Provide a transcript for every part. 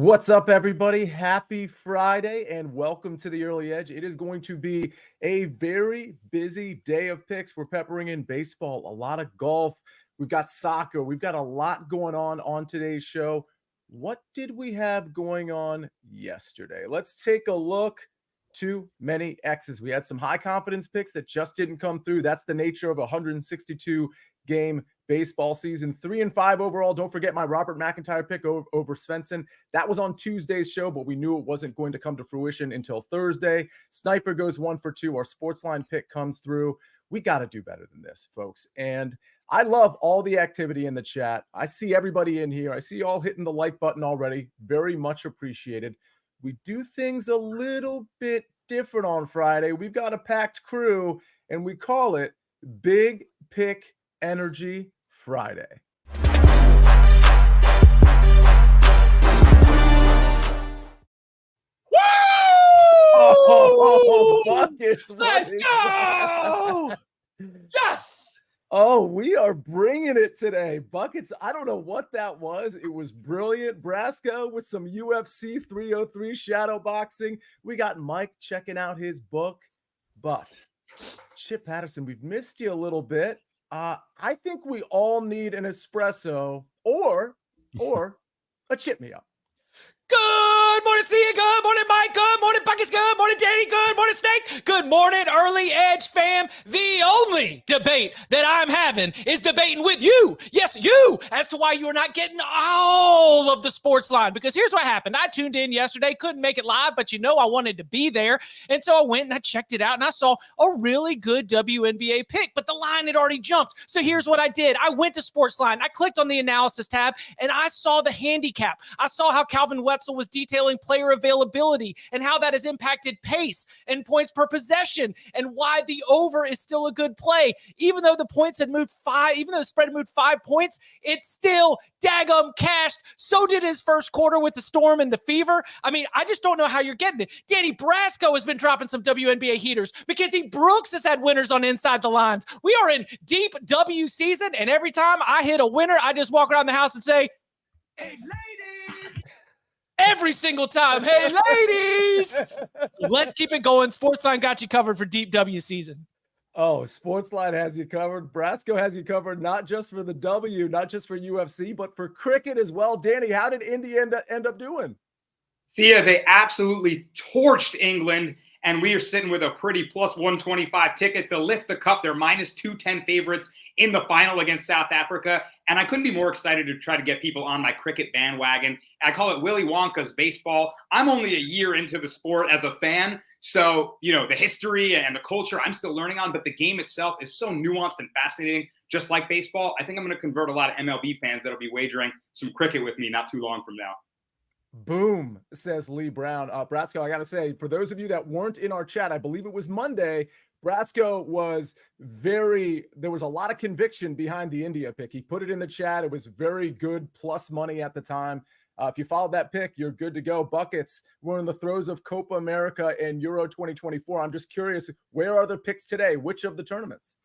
What's up, everybody? Happy Friday and welcome to the Early Edge. It is going to be a very busy day of picks. We're peppering in baseball, a lot of golf. We've got soccer. We've got a lot going on today's show. What did we have going on yesterday? Let's take a look. Too many X's. We had some high confidence picks that just didn't come through. That's the nature of a 162 game baseball season. 3-5 overall. Don't forget my Robert McIntyre pick over Svensson. That was on Tuesday's show, but we knew it wasn't going to come to fruition until Thursday. Sniper goes 1 for 2. Our SportsLine pick comes through. We got to do better than this, folks. And I love all the activity in the chat. I see everybody in here. I see you all hitting the like button already. Very much appreciated. We do things a little bit different on Friday. We've got a packed crew, and we call it Big Pick Energy Friday. Woo! Oh, buckets. Let's go! Yes! Oh, we are bringing it today. Buckets, I don't know what that was. It was brilliant. Brasco with some UFC 303 shadow boxing. We got Mike checking out his book. But Chip Patterson, we've missed you a little bit. I think we all need an espresso or a chip me up. Good morning, Sia. Good morning, Mike. Good morning, Buckets. Good morning, Danny. Good morning, Snake. Good morning, Early Edge fam. The only debate that I'm having is debating with you. Yes, you, as to why you are not getting all of the sports line. Because here's what happened. I tuned in yesterday, couldn't make it live, but I wanted to be there. And so I went and I checked it out and I saw a really good WNBA pick, but the line had already jumped. So here's what I did. I went to SportsLine. I clicked on the analysis tab and I saw the handicap. I saw how Calvin Wetzel was detailing player availability and how that has impacted pace and points per possession and why the over is still a good play. Even though the points had moved 5, even though the spread had moved 5 points, it's still daggum cashed. So did his first quarter with the Storm and the Fever. I mean, I just don't know how you're getting it. Danny Brasco has been dropping some WNBA heaters. Mackenzie Brooks has had winners on inside the lines. We are in deep W season, and every time I hit a winner, I just walk around the house and say, "Hey, ladies!" Every single time. Hey, ladies. So let's keep it going. SportsLine got you covered for deep W season. Oh, SportsLine has you covered. Brasco has you covered, not just for the W, not just for UFC, but for cricket as well. Danny, how did India end up doing? Sia, they absolutely torched England, and we are sitting with a pretty plus 125 ticket to lift the cup. They're minus 210 favorites in the final against South Africa. And I couldn't be more excited to try to get people on my cricket bandwagon. I call it Willy Wonka's baseball. I'm only a year into the sport as a fan. So, the history and the culture I'm still learning on, but the game itself is so nuanced and fascinating, just like baseball. I think I'm going to convert a lot of MLB fans that'll be wagering some cricket with me not too long from now. Boom, says Lee Brown. Brasco, I got to say, for those of you that weren't in our chat, I believe it was Monday, Brasco was there was a lot of conviction behind the India pick. He put it in the chat. It was very good plus money at the time. If you followed that pick, you're good to go. Buckets, we're in the throes of Copa America and Euro 2024. I'm just curious, where are the picks today? Which of the tournaments?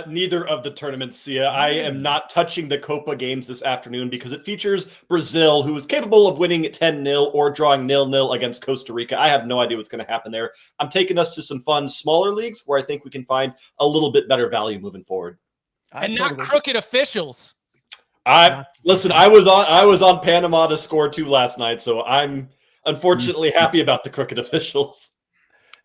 Neither of the tournaments, Sia. I am not touching the Copa games this afternoon because it features Brazil, who is capable of winning 10-0 or drawing 0-0 against Costa Rica. I have no idea what's going to happen there. I'm taking us to some fun, smaller leagues where I think we can find a little bit better value moving forward. And not crooked officials. Listen, I was on Panama to score 2 last night, so I'm unfortunately happy about the crooked officials.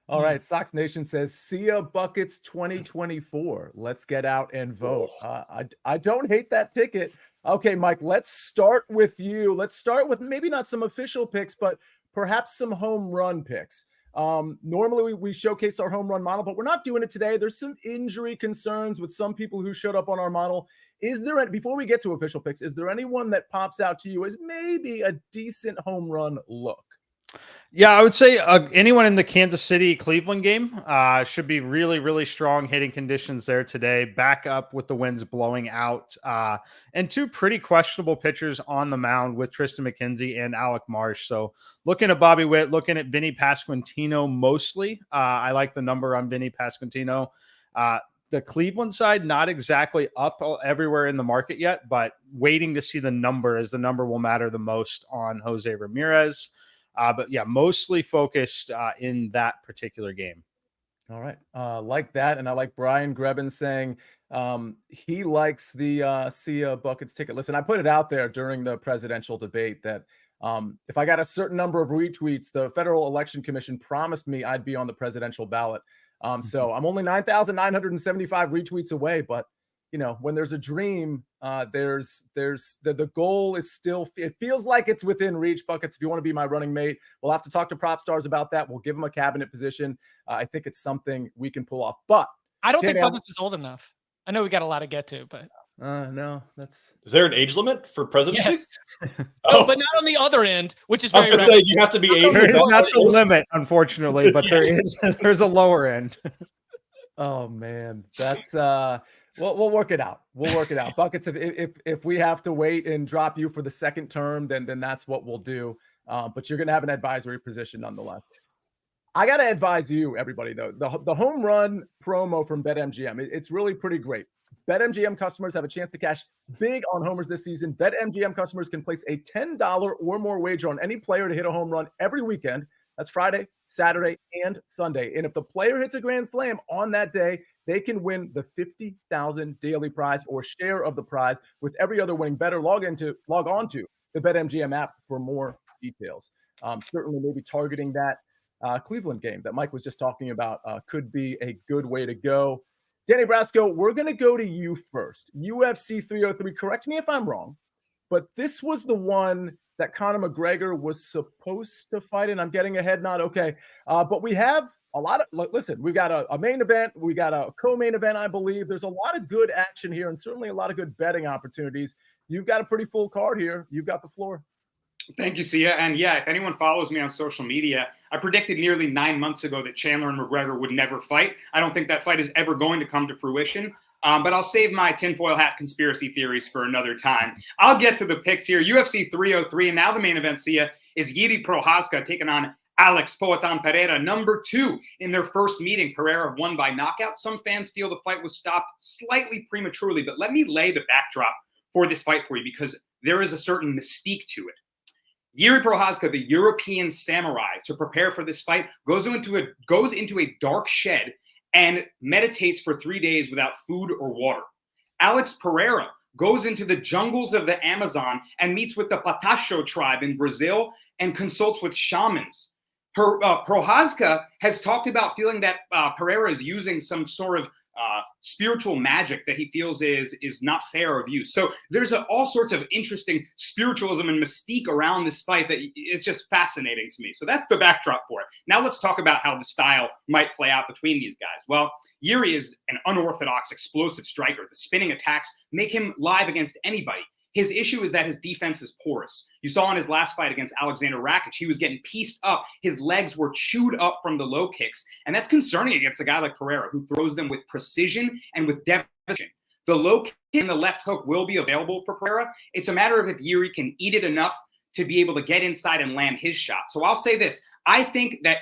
All right, Sox Nation says Sia Buckets 2024. Let's get out and vote. I don't hate that ticket. Okay, Mike, let's start with you. Let's start with maybe not some official picks, but perhaps some home run picks. Normally we showcase our home run model, but we're not doing it today. There's some injury concerns with some people who showed up on our model. Before we get to official picks, is there anyone that pops out to you as maybe a decent home run look? Yeah, I would say anyone in the Kansas City-Cleveland game should be really, really strong hitting conditions there today. Back up with the winds blowing out. And 2 pretty questionable pitchers on the mound with Tristan McKenzie and Alec Marsh. So looking at Bobby Witt, looking at Vinny Pasquantino mostly. I like the number on Vinny Pasquantino. the Cleveland side, not exactly up everywhere in the market yet, but waiting to see the number, as the number will matter the most on Jose Ramirez. But yeah, mostly focused in that particular game. All right. Like that. And I like Brian Grebin saying he likes the Sia Buckets ticket. Listen, I put it out there during the presidential debate that if I got a certain number of retweets, the Federal Election Commission promised me I'd be on the presidential ballot. So I'm only 9,975 retweets away, but you know, when there's a dream, there's the goal is still, it feels like it's within reach. Buckets, if you want to be my running mate, we'll have to talk to Prop Stars about that. We'll give him a cabinet position. I think it's something we can pull off, but I don't think Buckets is old enough. I know we got a lot to get to, but no, Is there an age limit for presidency? yes. Oh, but not on the other end, which is I was very going to say you have to be 80. There is not the limit, unfortunately, but there's a lower end. Oh man, that's we'll work it out. We'll work it out. Buckets, if we have to wait and drop you for the second term, then that's what we'll do. But you're gonna have an advisory position nonetheless. I gotta advise you, everybody, though. The home run promo from BetMGM, it's really pretty great. BetMGM customers have a chance to cash big on homers this season. BetMGM customers can place a $10 or more wager on any player to hit a home run every weekend. That's Friday, Saturday, and Sunday. And if the player hits a grand slam on that day, they can win the $50,000 daily prize or share of the prize with every other winning bettor. Log on to the BetMGM app for more details. Certainly maybe targeting that Cleveland game that Mike was just talking about could be a good way to go. Danny Brasco, we're going to go to you first. UFC 303, correct me if I'm wrong, but this was the one that Conor McGregor was supposed to fight, and I'm getting a head nod. Okay. But we have a lot of, listen, we've got a main event. We got a co-main event, I believe. There's a lot of good action here and certainly a lot of good betting opportunities. You've got a pretty full card here. You've got the floor. Thank you, Sia. And yeah, if anyone follows me on social media, I predicted nearly 9 months ago that Chandler and McGregor would never fight. I don't think that fight is ever going to come to fruition. But I'll save my tinfoil hat conspiracy theories for another time. I'll get to the picks here. UFC 303, and now the main event, Sia, is Jiří Procházka taking on Alex Poatan Pereira, number 2 in their first meeting. Pereira won by knockout. Some fans feel the fight was stopped slightly prematurely, but let me lay the backdrop for this fight for you because there is a certain mystique to it. Jiří Procházka, the European samurai, to prepare for this fight, goes into a dark shed and meditates for 3 days without food or water. Alex Pereira goes into the jungles of the Amazon and meets with the Patacho tribe in Brazil and consults with shamans. Procházka has talked about feeling that Pereira is using some sort of spiritual magic that he feels is not fair of use. So there's all sorts of interesting spiritualism and mystique around this fight that is just fascinating to me. So that's the backdrop for it. Now let's talk about how the style might play out between these guys. Well, Jiří is an unorthodox, explosive striker. The spinning attacks make him live against anybody. His issue is that his defense is porous. You saw in his last fight against Alexander Rakic, he was getting pieced up. His legs were chewed up from the low kicks. And that's concerning against a guy like Pereira, who throws them with precision and with devastation. The low kick and the left hook will be available for Pereira. It's a matter of if Jiří can eat it enough to be able to get inside and land his shot. So I'll say this. I think that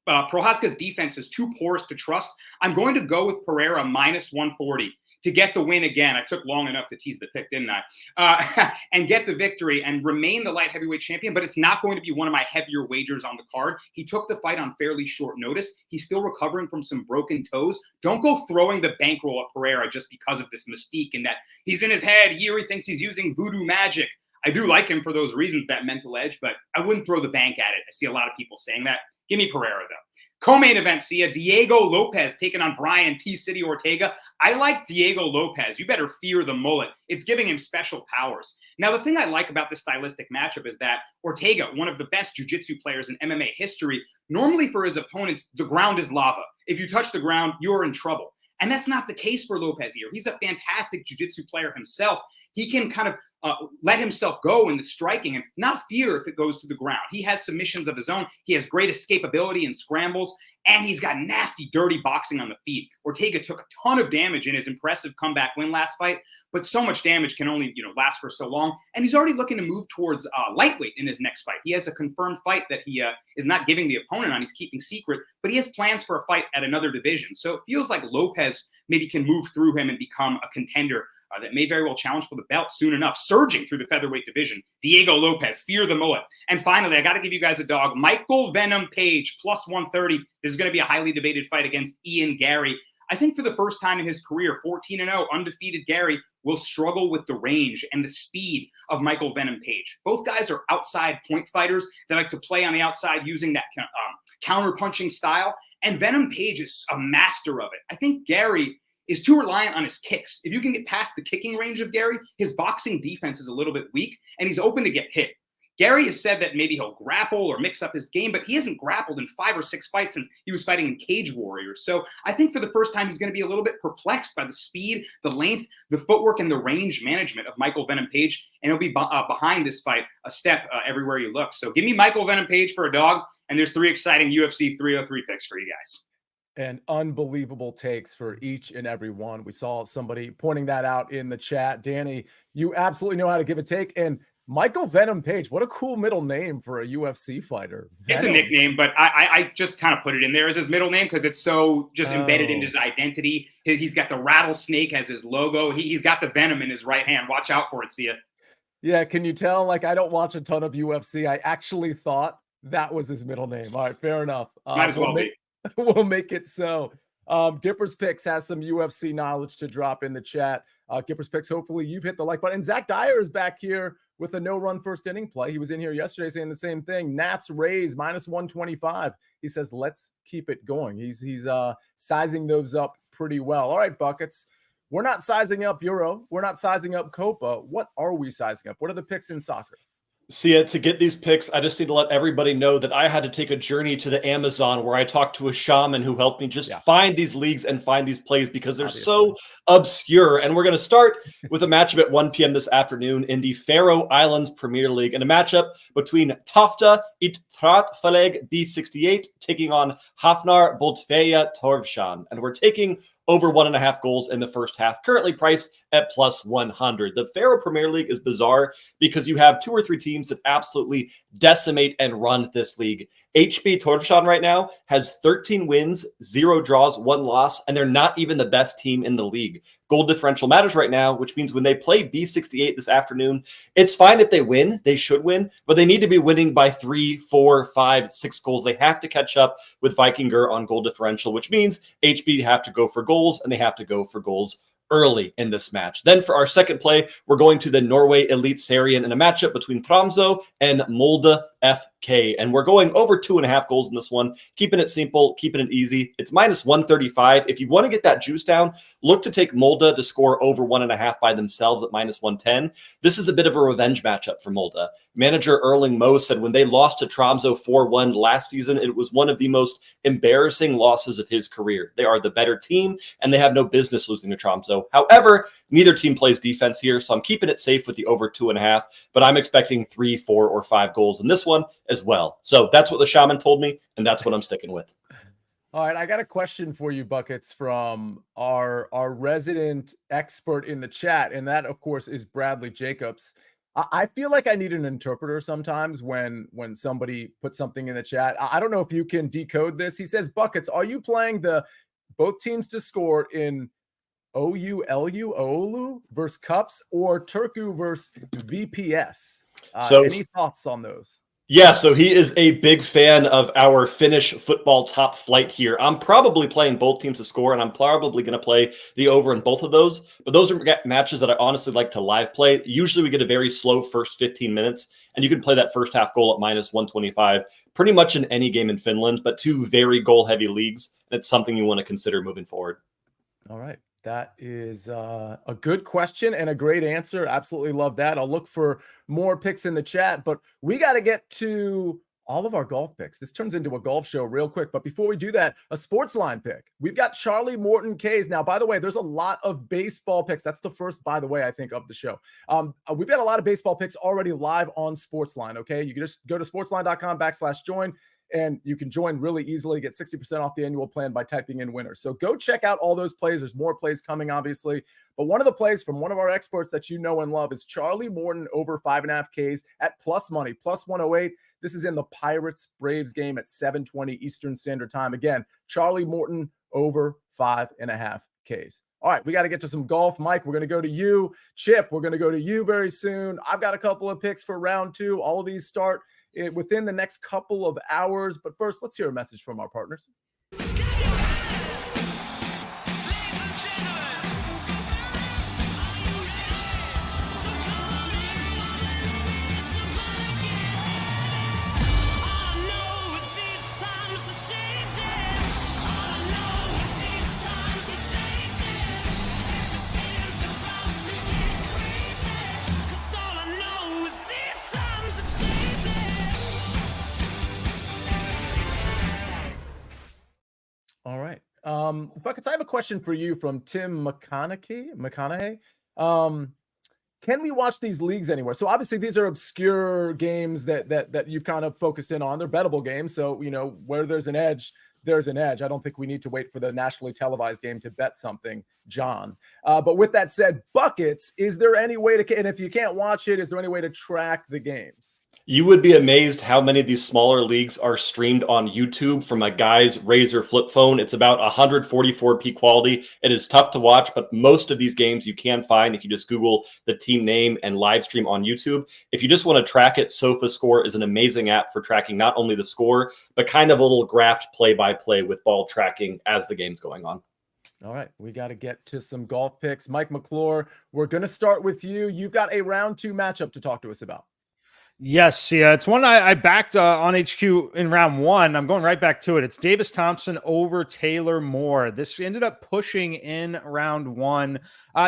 Procházka's defense is too porous to trust. I'm going to go with Pereira minus 140. To get the win again. I took long enough to tease the pick, didn't I? And get the victory and remain the light heavyweight champion, but it's not going to be one of my heavier wagers on the card. He took the fight on fairly short notice. He's still recovering from some broken toes. Don't go throwing the bankroll at Pereira just because of this mystique and that he's in his head. Jiří thinks he's using voodoo magic. I do like him for those reasons, that mental edge, but I wouldn't throw the bank at it. I see a lot of people saying that. Give me Pereira, though. Co-main event, Sia, Diego Lopez taking on Brian T-City Ortega. I like Diego Lopez. You better fear the mullet. It's giving him special powers. Now, the thing I like about this stylistic matchup is that Ortega, one of the best jiu-jitsu players in MMA history, normally for his opponents, the ground is lava. If you touch the ground, you're in trouble. And that's not the case for Lopez here. He's a fantastic jiu-jitsu player himself. He can kind of let himself go in the striking and not fear if it goes to the ground. He has submissions of his own. He has great escapability and scrambles, and he's got nasty, dirty boxing on the feet. Ortega took a ton of damage in his impressive comeback win last fight, but so much damage can only last for so long. And he's already looking to move towards lightweight in his next fight. He has a confirmed fight that he is not giving the opponent on. He's keeping secret, but he has plans for a fight at another division. So it feels like Lopez maybe can move through him and become a contender that may very well challenge for the belt soon enough. Surging through the featherweight division, Diego Lopez, fear the mullet. And finally, I got to give you guys a dog. Michael Venom Page, plus 130. This is going to be a highly debated fight against Ian Gary. I think for the first time in his career, 14-0, undefeated Gary will struggle with the range and the speed of Michael Venom Page. Both guys are outside point fighters. They like to play on the outside using that counter-punching style. And Venom Page is a master of it. I think Gary is too reliant on his kicks. If you can get past the kicking range of Gary, his boxing defense is a little bit weak, and he's open to get hit. Gary has said that maybe he'll grapple or mix up his game, but he hasn't grappled in 5 or 6 fights since he was fighting in Cage Warriors. So I think for the first time, he's going to be a little bit perplexed by the speed, the length, the footwork, and the range management of Michael Venom Page, and he'll be behind this fight a step everywhere you look. So give me Michael Venom Page for a dog, and there's 3 exciting UFC 303 picks for you guys. And unbelievable takes for each and every one. We saw somebody pointing that out in the chat. Danny, you absolutely know how to give a take. And Michael Venom Page, what a cool middle name for a UFC fighter. Venom. It's a nickname, but I just kind of put it in there as his middle name because it's so just embedded in his identity. He's got the rattlesnake as his logo. He's got the venom in his right hand. Watch out for it, Sia. Yeah, can you tell? Like, I don't watch a ton of UFC. I actually thought that was his middle name. All right, fair enough. Might as well be. We'll make it so. Gipper's Picks has some UFC knowledge to drop in the chat. Gipper's Picks, hopefully you've hit the like button. And Zach Dyer is back here with a no-run first inning play. He was in here yesterday saying the same thing. Nats Rays minus 125. He says, let's keep it going. He's sizing those up pretty well. All right, Buckets. We're not sizing up Euro. We're not sizing up Copa. What are we sizing up? What are the picks in soccer? Sia, to get these picks, I just need to let everybody know that I had to take a journey to the Amazon where I talked to a shaman who helped me just find these leagues and find these plays because they're so obscure. And we're going to start with a matchup at 1 p.m. this afternoon in the Faroe Islands Premier League, and a matchup between Tofta Itratfaleg B68 taking on Hafnar Boltveia Torvshan. And we're taking over 1.5 goals in the first half, currently priced at plus 100. The Faroe Premier League is bizarre because you have 2 or 3 teams that absolutely decimate and run this league. HB Torvshan right now has 13 wins, 0 draws, 1 loss, and they're not even the best team in the league. Goal differential matters right now, which means when they play B68 this afternoon, it's fine if they win. They should win, but they need to be winning by 3, 4, 5, 6 goals. They have to catch up with Vikinger on goal differential, which means HB have to go for goals, and they have to go for goals early in this match. Then for our second play, we're going to the Norway Elite Serien in a matchup between Tromsø and Molde FK. And we're going over 2.5 goals in this one, keeping it simple, keeping it easy. It's minus 135. If you want to get that juice down, look to take Molde to score over 1.5 by themselves at minus 110. This is a bit of a revenge matchup for Molde. Manager Erling Moe said when they lost to Tromsø 4-1 last season, it was one of the most embarrassing losses of his career. They are the better team, and they have no business losing to Tromsø. However, neither team plays defense here, so I'm keeping it safe with the over 2.5, but I'm expecting 3, 4, or 5 goals in this one as well. So that's what the shaman told me, and that's what I'm sticking with. All right, I got a question for you, Buckets, from our resident expert in the chat, and that, of course, is Bradley Jacobs. I feel like I need an interpreter sometimes when somebody puts something in the chat. I don't know if you can decode this. He says, Buckets, are you playing the both teams to score in Oulu versus Cups or Turku versus VPS? So any thoughts on those? Yeah, so he is a big fan of our Finnish football top flight here. I'm probably playing both teams to score, and I'm probably going to play the over in both of those. But those are matches that I honestly like to live play. Usually we get a very slow first 15 minutes, and you can play that first half goal at minus 125 pretty much in any game in Finland, but 2 very goal-heavy leagues, and it's something you want to consider moving forward. All right. That is a good question and a great answer. Absolutely love that. I'll look for more picks in the chat, but we got to get to all of our golf picks. This turns into a golf show real quick. But before we do that, a SportsLine pick. We've got Charlie Morton K's. Now, by the way, there's a lot of baseball picks. That's the first, by the way, I think, of the show. We've got a lot of baseball picks already live on SportsLine, okay? You can just go to sportsline.com/join, and you can join really easily, get 60% off the annual plan by typing in winners. So go check out all those plays. There's more plays coming, obviously. But one of the plays from one of our experts that you know and love is Charlie Morton over 5.5 Ks at plus money, plus 108. This is in the Pirates-Braves game at 7:20 Eastern Standard Time. Again, Charlie Morton over 5.5 Ks. All right, we got to get to some golf. Mike, we're going to go to you. Chip, we're going to go to you very soon. I've got a couple of picks for round 2. All of these start within the next couple of hours. But first, let's hear a message from our partners. All right. Buckets, I have a question for you from Tim McConaughey. Can we watch these leagues anywhere? So obviously these are obscure games that you've kind of focused in on. They're bettable games. So, you know, where there's an edge, there's an edge. I don't think we need to wait for the nationally televised game to bet something, John. But with that said, Buckets, is there any way to, and if you can't watch it, is there any way to track the games? You would be amazed how many of these smaller leagues are streamed on YouTube from a guy's Razr flip phone. It's about 144p quality. It is tough to watch, but most of these games you can find if you just Google the team name and live stream on YouTube. If you just want to track it, SofaScore is an amazing app for tracking not only the score, but kind of a little graphed play-by-play with ball tracking as the game's going on. All right, we got to get to some golf picks. Mike McClure, we're going to start with you. You've got a round 2 matchup to talk to us about. Yes, yeah, it's one I backed on HQ in round 1. I'm going right back to it. It's Davis Thompson over Taylor Moore. This ended up pushing in round 1.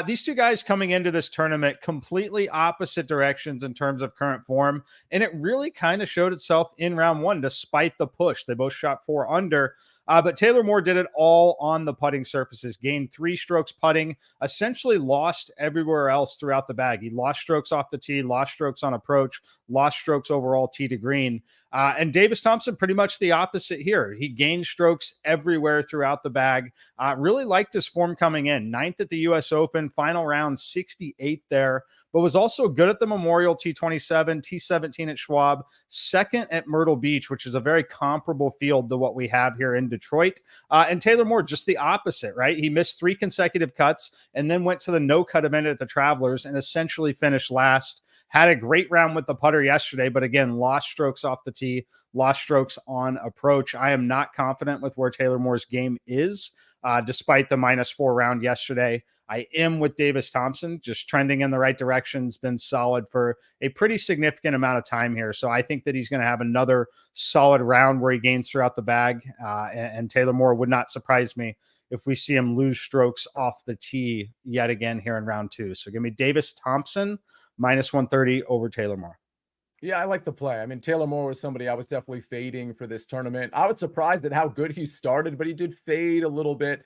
These two guys coming into this tournament completely opposite directions in terms of current form, and it really kind of showed itself in round 1 despite the push. They both shot 4 under. But Taylor Moore did it all on the putting surfaces, gained 3 strokes putting, essentially lost everywhere else throughout the bag. He lost strokes off the tee, lost strokes on approach, lost strokes overall tee to green. And Davis Thompson, pretty much the opposite here. He gained strokes everywhere throughout the bag. Really liked his form coming in. 9th at the U.S. Open, final round, 68th there, but was also good at the Memorial T27, T17 at Schwab, 2nd at Myrtle Beach, which is a very comparable field to what we have here in Detroit. And Taylor Moore, just the opposite, right? He missed 3 consecutive cuts and then went to the no-cut event at the Travelers and essentially finished last. Had a great round with the putter yesterday, but again, lost strokes off the tee, lost strokes on approach. I am not confident with where Taylor Moore's game is, despite the -4 round yesterday. I am with Davis Thompson, just trending in the right direction. It's been solid for a pretty significant amount of time here. So I think that he's going to have another solid round where he gains throughout the bag. And Taylor Moore would not surprise me if we see him lose strokes off the tee yet again here in round 2. So give me Davis Thompson, -130 over Taylor Moore. Yeah, I like the play. I mean, Taylor Moore was somebody I was definitely fading for this tournament. I was surprised at how good he started, but he did fade a little bit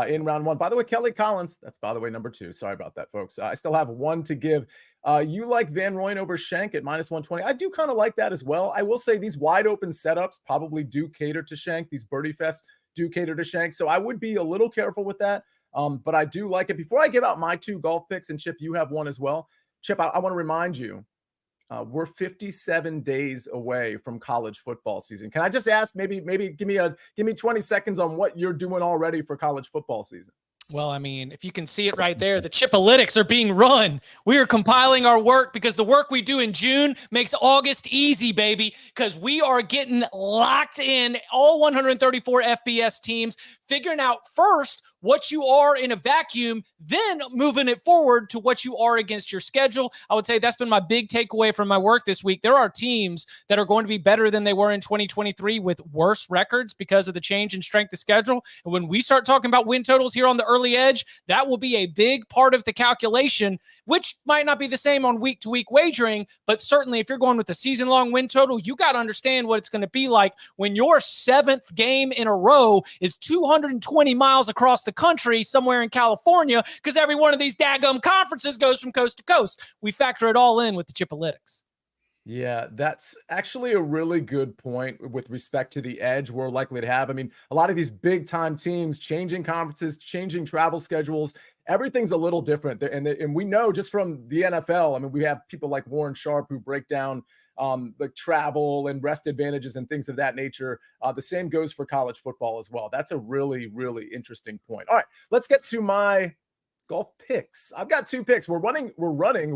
in round 1. By the way, Kelly Collins, that's by the way number 2. Sorry about that, folks. I still have 1 to give. You like Van Rooyen over Schenk at -120. I do kind of like that as well. I will say these wide open setups probably do cater to Schenk. These birdie fests do cater to Schenk. So I would be a little careful with that. But I do like it. Before I give out my 2 golf picks, and Chip, you have 1 as well. Chip, I want to remind you, we're 57 days away from college football season. Can I just ask, maybe give me 20 seconds on what you're doing already for college football season? Well, I mean, if you can see it right there, the Chipalytics are being run. We are compiling our work because the work we do in June makes August easy, baby, because we are getting locked in all 134 FBS teams, figuring out first what you are in a vacuum, then moving it forward to what you are against your schedule. I would say that's been my big takeaway from my work this week. There are teams that are going to be better than they were in 2023 with worse records because of the change in strength of schedule. And when we start talking about win totals here on the early edge, that will be a big part of the calculation, which might not be the same on week-to-week wagering, but certainly if you're going with a season-long win total, you got to understand what it's going to be like when your 7th game in a row is 220 miles across the country somewhere in California, because every one of these daggum conferences goes from coast to coast. We factor it all in with the Chipalytics. Yeah, that's actually a really good point with respect to the edge we're likely to have. I mean, a lot of these big time teams changing conferences, changing travel schedules, everything's a little different. And we know just from the NFL, I mean, we have people like Warren Sharp who break down like travel and rest advantages and things of that nature. The same goes for college football as well. That's a really, really interesting point. All right, let's get to my golf picks. I've got 2 picks. We're running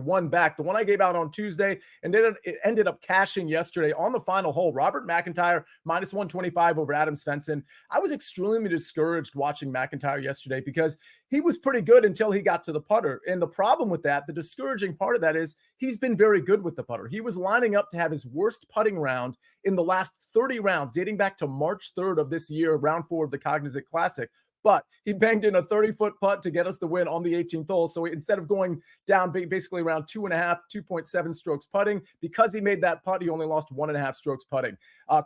one back. The one I gave out on Tuesday, and then it ended up cashing yesterday on the final hole. Robert McIntyre minus 125 over Adam Svensson. I was extremely discouraged watching McIntyre yesterday because he was pretty good until he got to the putter. And the problem with that, the discouraging part of that is he's been very good with the putter. He was lining up to have his worst putting round in the last 30 rounds, dating back to March 3rd of this year, round 4 of the Cognizant Classic. But he banged in a 30-foot putt to get us the win on the 18th hole. So instead of going down basically around 2.7 strokes putting, because he made that putt, he only lost 1.5 strokes putting.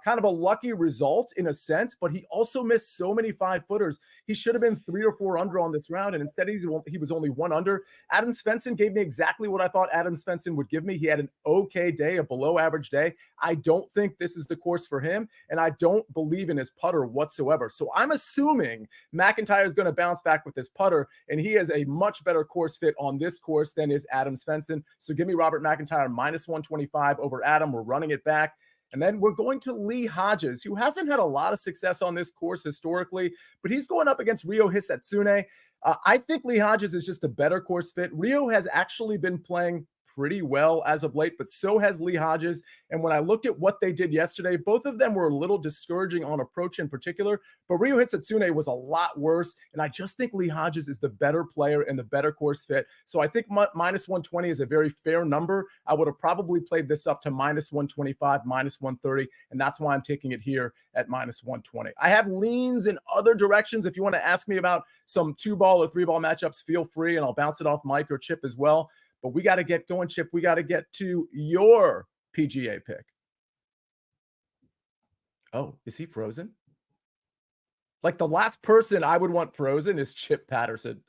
Kind of a lucky result in a sense, but he also missed so many 5-footers. He should have been 3 or 4 under on this round, and instead he was only 1 under. Adam Svensson gave me exactly what I thought Adam Svensson would give me. He had an okay day, a below average day. I don't think this is the course for him, and I don't believe in his putter whatsoever. So I'm assuming McIntyre is going to bounce back with this putter, and he has a much better course fit on this course than is Adam Svensson. So give me Robert McIntyre minus 125 over Adam. We're running it back. And then we're going to Lee Hodges, who hasn't had a lot of success on this course historically, but he's going up against Ryo Hisatsune. I think Lee Hodges is just a better course fit. Ryo has actually been playing pretty well as of late, but so has Lee Hodges. And when I looked at what they did yesterday, both of them were a little discouraging on approach in particular, but Ryo Hisatsune was a lot worse. And I just think Lee Hodges is the better player and the better course fit. So I think minus 120 is a very fair number. I would have probably played this up to minus 125, minus 130. And that's why I'm taking it here at minus 120. I have leans in other directions. If you want to ask me about some 2-ball or 3-ball matchups, feel free, and I'll bounce it off Mike or Chip as well. But we got to get going, Chip. We got to get to your PGA pick. Oh, is he frozen? Like the last person I would want frozen is Chip Patterson.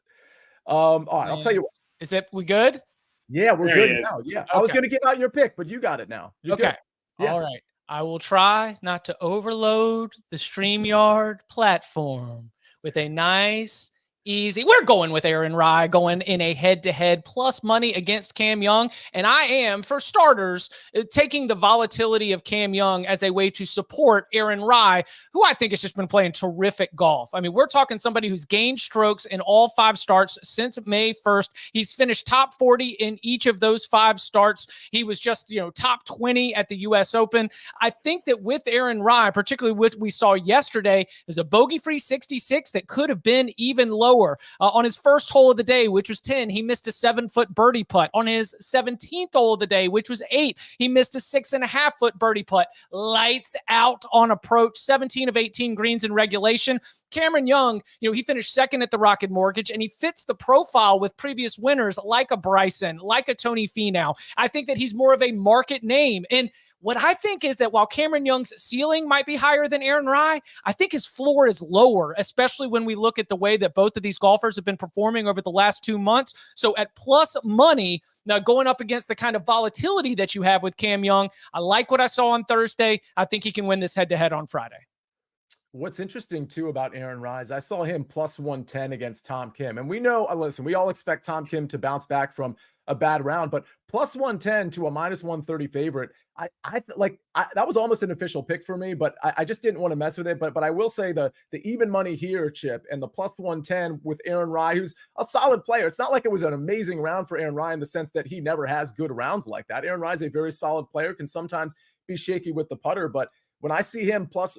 All right, I'll tell you what. Is it we good? Yeah, we're good now. Yeah. Okay. I was going to give out your pick, but you got it now. You're okay. Good. Yeah. All right. I will try not to overload the StreamYard platform with a nice, easy. We're going with Aaron Rai, going in a head-to-head plus money against Cam Young. And I am, for starters, taking the volatility of Cam Young as a way to support Aaron Rai, who I think has just been playing terrific golf. I mean, we're talking somebody who's gained strokes in all 5 starts since May 1st. He's finished top 40 in each of those 5 starts. He was just, top 20 at the U.S. Open. I think that with Aaron Rai, particularly what we saw yesterday, is a bogey-free 66 that could have been even lower. On his first hole of the day, which was 10, he missed a 7-foot birdie putt. On his 17th hole of the day, which was 8, he missed a 6.5-foot birdie putt. Lights out on approach, 17 of 18 greens in regulation. Cameron Young, he finished second at the Rocket Mortgage, and he fits the profile with previous winners like a Bryson, like a Tony Finau. I think that he's more of a market name. And what I think is that while Cameron Young's ceiling might be higher than Aaron Rai, I think his floor is lower, especially when we look at the way that both of these golfers have been performing over the last 2 months. So at plus money, now going up against the kind of volatility that you have with Cam Young, I like what I saw on Thursday. I think he can win this head-to-head on Friday. What's interesting, too, about Aaron Rai, I saw him plus 110 against Tom Kim. And we know, listen, we all expect Tom Kim to bounce back from a bad round, but plus 110 to a minus 130 favorite, that was almost an official pick for me, but I just didn't want to mess with it. But I will say the even money here, Chip, and the plus 110 with Aaron Rai, who's a solid player. It's not like it was an amazing round for Aaron Rai in the sense that he never has good rounds like that. Aaron Rai is a very solid player, can sometimes be shaky with the putter, but when I see him plus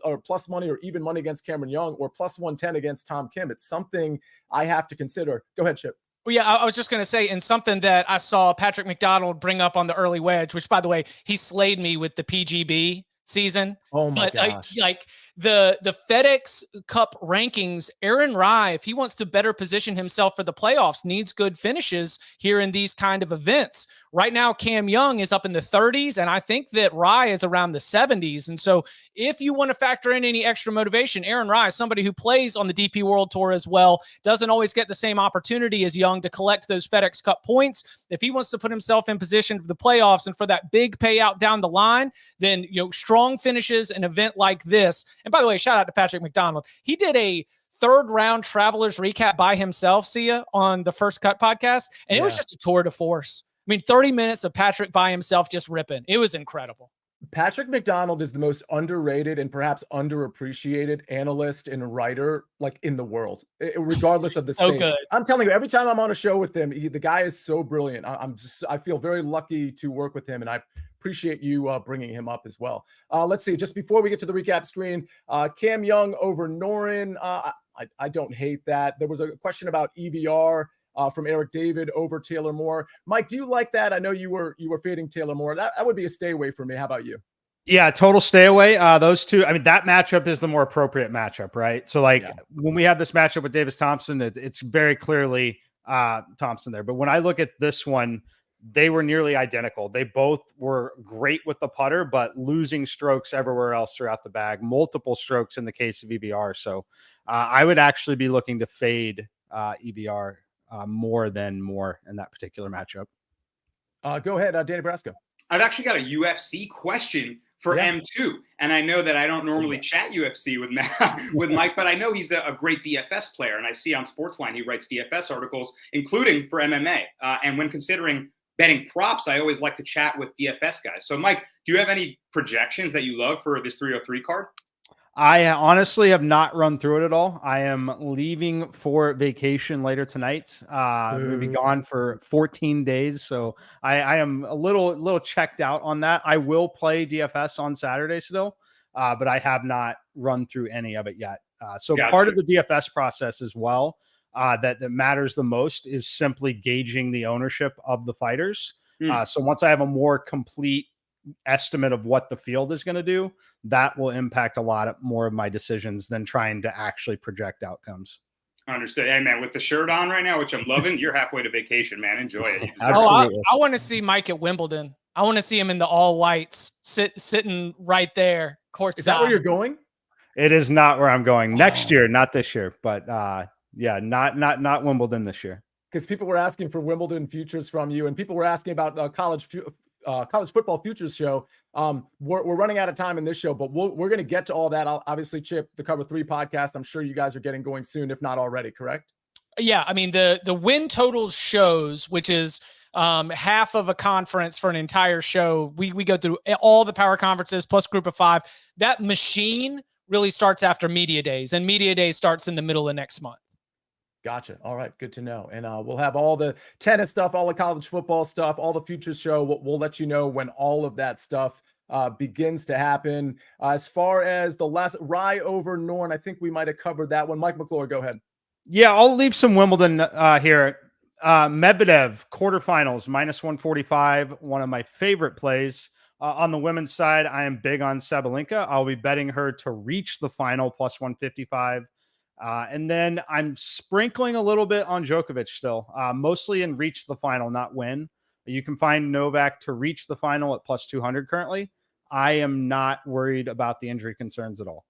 money or even money against Cameron Young or plus 110 against Tom Kim, it's something I have to consider. Go ahead, Chip. Well, yeah, I was just going to say, and something that I saw Patrick McDonald bring up on the early wedge, which, by the way, he slayed me with the PGB season. Oh my gosh. Like the FedEx Cup rankings, Aaron Rye, if he wants to better position himself for the playoffs, needs good finishes here in these kind of events. Right now, Cam Young is up in the 30s, and I think that Rye is around the 70s. And so if you want to factor in any extra motivation, Aaron Rye, somebody who plays on the DP World Tour as well, doesn't always get the same opportunity as Young to collect those FedEx Cup points. If he wants to put himself in position for the playoffs and for that big payout down the line, then, strong finishes, an event like this. And by the way, shout out to Patrick McDonald. He did a third round Travelers recap by himself, Sia, on the First Cut podcast. And it was just a tour de force. 30 minutes of Patrick by himself just ripping. It was incredible. Patrick McDonald is the most underrated and perhaps underappreciated analyst and writer in the world, regardless of the space. Good. I'm telling you, every time I'm on a show with him, the guy is so brilliant. I feel very lucky to work with him, and I appreciate you bringing him up as well. Let's see. Just before we get to the recap screen, Cam Young over Noren. I don't hate that. There was a question about EVR. From Eric David over Taylor Moore. Mike, do you like that? I know you were fading Taylor Moore. That would be a stay away for me. How about you? Yeah, total stay away. Those two, that matchup is the more appropriate matchup, right? So when we have this matchup with Davis Thompson, it's very clearly Thompson there. But when I look at this one, they were nearly identical. They both were great with the putter, but losing strokes everywhere else throughout the bag, multiple strokes in the case of EBR. So I would actually be looking to fade EBR more than Moore in that particular matchup. Go ahead, Danny Brasco. I've actually got a UFC question for M2. And I know that I don't normally chat UFC with Mike, but I know he's a great DFS player. And I see on SportsLine, he writes DFS articles, including for MMA. And when considering betting props, I always like to chat with DFS guys. So Mike, do you have any projections that you love for this 303 card? I honestly have not run through it at all. I am leaving for vacation later tonight. I'm going to be gone for 14 days. So I am a little checked out on that. I will play DFS on Saturday still, but I have not run through any of it yet. So part of the DFS process as well that matters the most is simply gauging the ownership of the fighters. So once I have a more complete estimate of what the field is going to do, that will impact a lot more of my decisions than trying to actually project outcomes. Understood. Hey man, with the shirt on right now, which I'm loving, you're halfway to vacation, man. Enjoy it. Absolutely. I want to see Mike at Wimbledon. I want to see him in the all whites sitting right there courtside. Is that where you're going? It is not where I'm going next year, not this year, but not Wimbledon this year. Because people were asking for Wimbledon futures from you, and people were asking about college football futures show. We're running out of time in this show, but we're going to get to all that. Obviously, Chip, the Cover 3 podcast, I'm sure you guys are getting going soon, if not already, correct? Yeah, the win totals shows, which is half of a conference for an entire show. We go through all the power conferences plus group of 5. That machine really starts after media days, and media day starts in the middle of next month. Gotcha. All right. Good to know. And we'll have all the tennis stuff, all the college football stuff, all the futures show. We'll let you know when all of that stuff begins to happen. As far as the last Rye over Norn, I think we might have covered that one. Mike McClure, go ahead. Yeah, I'll leave some Wimbledon here. Medvedev quarterfinals, -145, one of my favorite plays. On the women's side, I am big on Sabalenka. I'll be betting her to reach the final, +155. And then I'm sprinkling a little bit on Djokovic still, mostly in reach the final, not win. You can find Novak to reach the final at +200 currently. I am not worried about the injury concerns at all.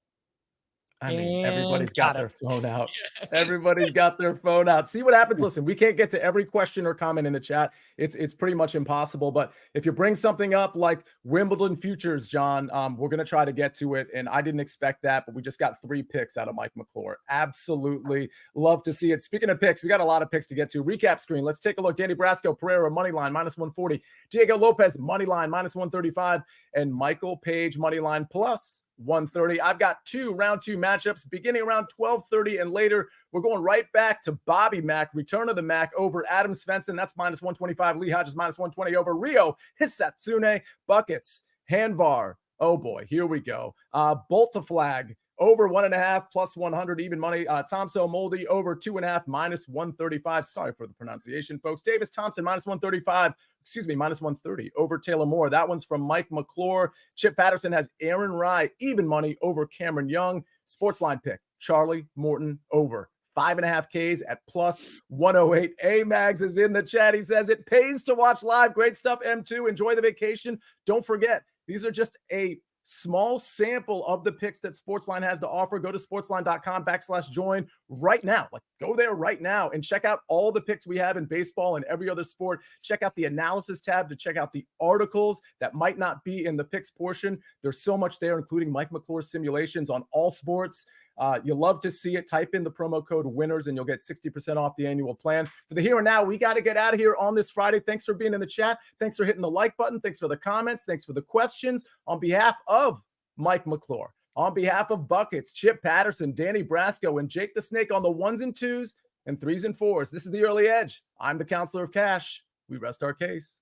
I mean, everybody's got their phone out. Everybody's got their phone out. See what happens. Listen, we can't get to every question or comment in the chat. It's pretty much impossible. But if you bring something up like Wimbledon futures, John, we're going to try to get to it. And I didn't expect that, but we just got 3 picks out of Mike McClure. Absolutely love to see it. Speaking of picks, we got a lot of picks to get to. Recap screen. Let's take a look. Danny Brasco, Pereira, money line, -140. Diego Lopez, money line, -135. And Michael Page, money line, +130. I've got 2 round 2 matchups beginning around 12:30 and later. We're going right back to Bobby Mack, return of the Mack over Adam Svensson. That's -125. Lee Hodges, -120 over Rio Hisatsune. Buckets, Hanvar, Oh boy, here we go. Bolt to flag over 1.5 plus 100 even money. Thompson Moldy over 2.5 minus 135. Sorry for the pronunciation, folks. Davis Thompson minus 135. Excuse me, minus 130 over Taylor Moore. That one's from Mike McClure. Chip Patterson has Aaron Rye even money over Cameron Young. SportsLine pick Charlie Morton over 5.5 Ks at plus 108. A-Mags is in the chat. He says it pays to watch live. Great stuff, M2. Enjoy the vacation. Don't forget, these are just a small sample of the picks that SportsLine has to offer. Go to sportsline.com/join right now. Like, go there right now and check out all the picks we have in baseball and every other sport. Check out the analysis tab to check out the articles that might not be in the picks portion. There's so much there, including Mike McClure's simulations on all sports. You'll love to see it. Type in the promo code WINNERS and you'll get 60% off the annual plan. For the here and now, we got to get out of here on this Friday. Thanks for being in the chat. Thanks for hitting the like button. Thanks for the comments. Thanks for the questions. On behalf of Mike McClure, on behalf of Buckets, Chip Patterson, Danny Brasco, and Jake the Snake on the 1s and 2s and 3s and 4s, this is the Early Edge. I'm the Counselor of Cash. We rest our case.